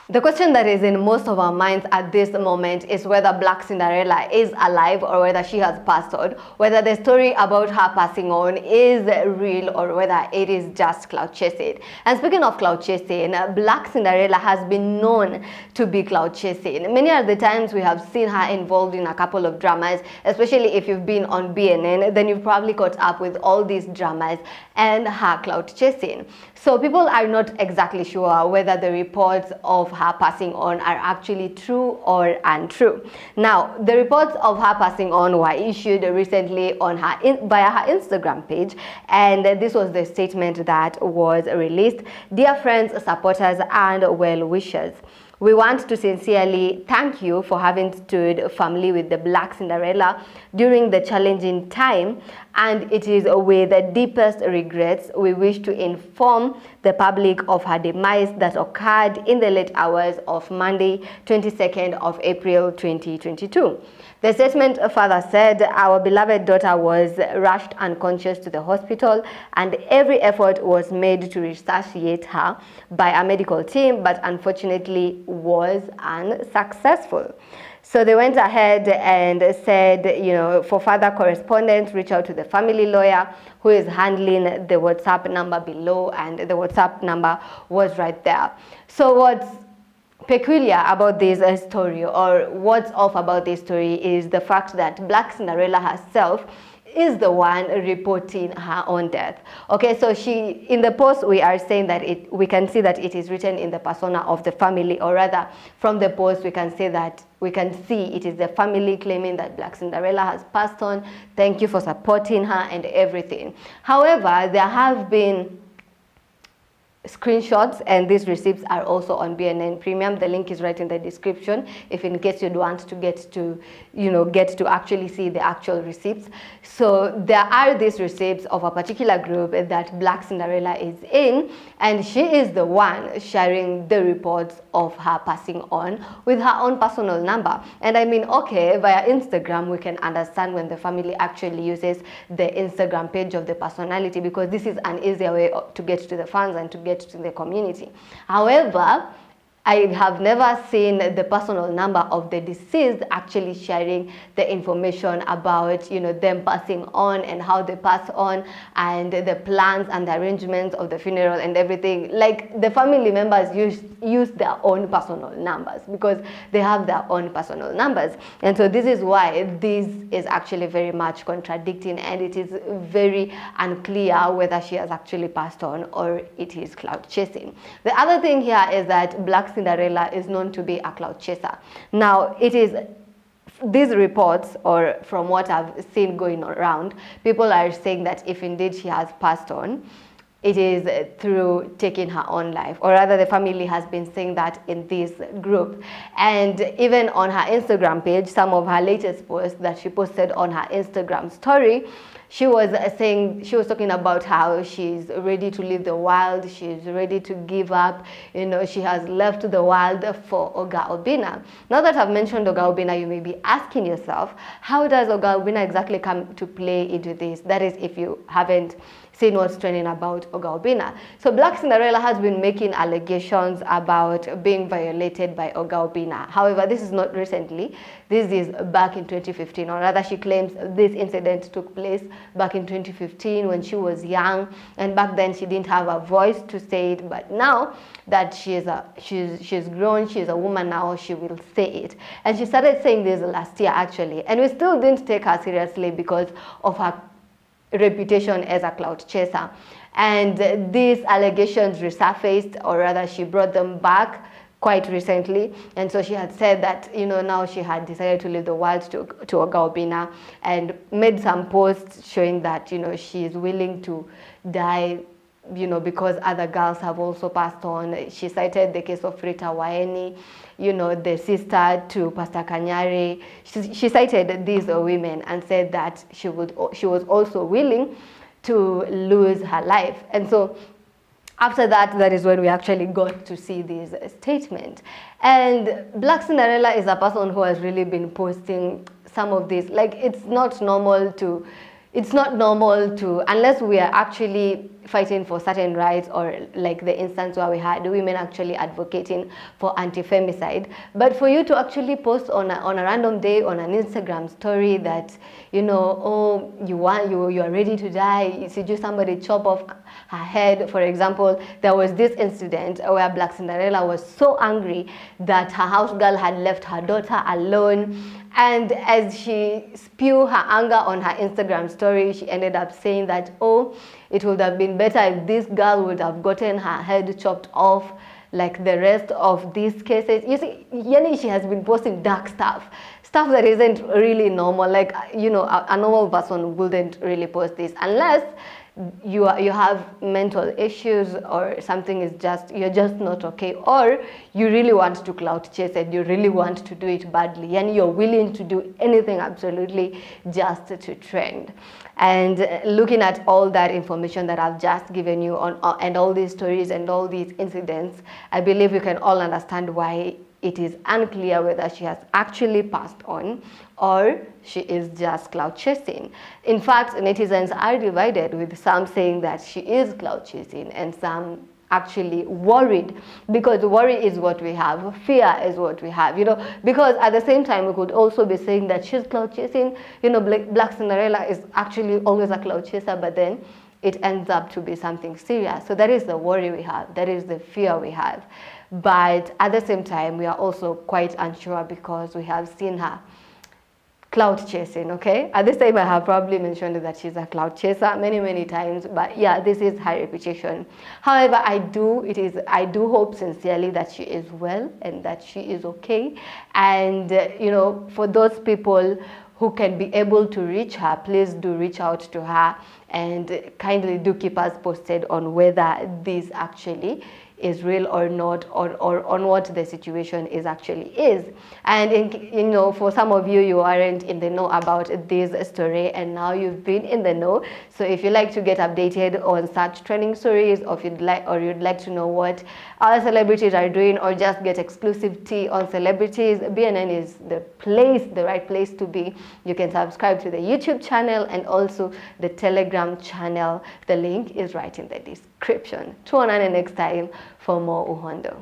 The question that is in most of our minds at this moment is whether Black Cinderella is alive or whether she has passed on, whether the story about her passing on is real or whether it is just clout chasing. And speaking of clout chasing, Black Cinderella has been known to be clout chasing. Many are the times we have seen her involved in a couple of dramas, especially if you've been on BNN, then you've probably caught up with all these dramas and her clout chasing. So people are not exactly sure whether the reports of her passing on are actually true or untrue. Now, the reports of her passing on were issued recently on her via her Instagram page, and this was the statement that was released. Dear friends, supporters, and well-wishers, we want to sincerely thank you for having stood firmly with the Black Cinderella during the challenging time, and it is with the deepest regrets we wish to inform the public of her demise that occurred in the late hours of Monday, 22nd of April 2022. The statement further said, our beloved daughter was rushed unconscious to the hospital and every effort was made to resuscitate her by a medical team, but unfortunately was unsuccessful. So they went ahead and said, for further correspondence, reach out to the family lawyer who is handling the WhatsApp number below, and the WhatsApp number was right there. So what's peculiar about this story, or what's off about this story, is the fact that Black Cinderella herself is the one reporting her own death. Okay, so in the post we are saying that we can see that it is written in the persona of the family, or rather from the post we can see it is the family claiming that Black Cinderella has passed on. Thank you for supporting her and everything. However, there have been screenshots, and these receipts are also on BNN Premium. The link is right in the description if in case you'd want to get to actually see the actual receipts. So there are these receipts of a particular group that Black Cinderella is in, and she is the one sharing the reports of her passing on with her own personal number. And I mean, okay, via Instagram we can understand when the family actually uses the Instagram page of the personality, because this is an easier way to get to the fans and to get to the community. However, I have never seen the personal number of the deceased actually sharing the information about, them passing on and how they pass on, and the plans and the arrangements of the funeral and everything. Like, the family members use their own personal numbers because they have their own personal numbers. And so this is why this is actually very much contradicting, and it is very unclear whether she has actually passed on or it is clout chasing. The other thing here is that Black Cinderella is known to be a clout chaser. Now, it is these reports, or from what I've seen going around, people are saying that if indeed she has passed on, it is through taking her own life, or rather the family has been saying that in this group. And even on her Instagram page, some of her latest posts that she posted on her Instagram story, she was talking about how she's ready to leave the world, she's ready to give up, she has left the world for Edgar Obare. Now that I've mentioned Edgar Obare, you may be asking yourself, how does Edgar Obare exactly come to play into this? That is, if you haven't seen what's trending about Edgar Obare. So Black Cinderella has been making allegations about being violated by Edgar Obare. However, this is not recently. This is back in 2015, or rather she claims this incident took place back in 2015 when she was young, and back then she didn't have a voice to say it, but now that she's grown, she's a woman now, she will say it. And she started saying this last year actually, and we still didn't take her seriously because of her reputation as a clout chaser. And these allegations resurfaced, or rather she brought them back quite recently. And so she had said that, now she had decided to leave the world to Edgar Obare, and made some posts showing that, she is willing to die, because other girls have also passed on. She cited the case of Rita Waeni, the sister to Pastor Kanyari. She cited these women and said that she was also willing to lose her life. And so after that is when we actually got to see this statement. And Black Cinderella is a person who has really been posting some of this. Like, it's not normal to, unless we are actually fighting for certain rights, or like the instance where we had women actually advocating for anti-femicide. But for you to actually post on a random day on an Instagram story that, you know, oh, you are ready to die, you see just somebody chop off her head. For example, there was this incident where Black Cinderella was so angry that her house girl had left her daughter alone, and as she spewed her anger on her Instagram story, she ended up saying that, oh, it would have been better if this girl would have gotten her head chopped off like the rest of these cases. You see, Yani, she has been posting dark stuff that isn't really normal. Like, you know, a normal person wouldn't really post this unless you have mental issues, or something is just, you're just not okay, or you really want to clout chase and you really want to do it badly, and you're willing to do anything absolutely just to trend. And looking at all that information that I've just given you on and all these stories and all these incidents, I believe you can all understand why it is unclear whether she has actually passed on or she is just clout chasing. In fact, netizens are divided, with some saying that she is clout chasing and some actually worried, because worry is what we have, fear is what we have, you know, because at the same time we could also be saying that she's clout chasing, you know, Black Cinderella is actually always a clout chaser, but then it ends up to be something serious. So that is the worry we have, that is the fear we have. But at the same time, we are also quite unsure because we have seen her clout chasing, okay? At this time, I have probably mentioned that she's a clout chaser many times, but yeah, this is her reputation. However, I do hope sincerely that she is well and that she is okay. And, you know, for those people who can be able to reach her, please do reach out to her and kindly do keep us posted on whether this actually is real or not, or on what the situation actually is. And you know, for some of you, you aren't in the know about this story, and now you've been in the know. So if you like to get updated on such trending stories, or if you'd like to know what other celebrities are doing, or just get exclusive tea on celebrities, BNN is the right place to be. You can subscribe to the YouTube channel and also the Telegram channel. The link is right in the description. Tuonane next time for more Uhondo.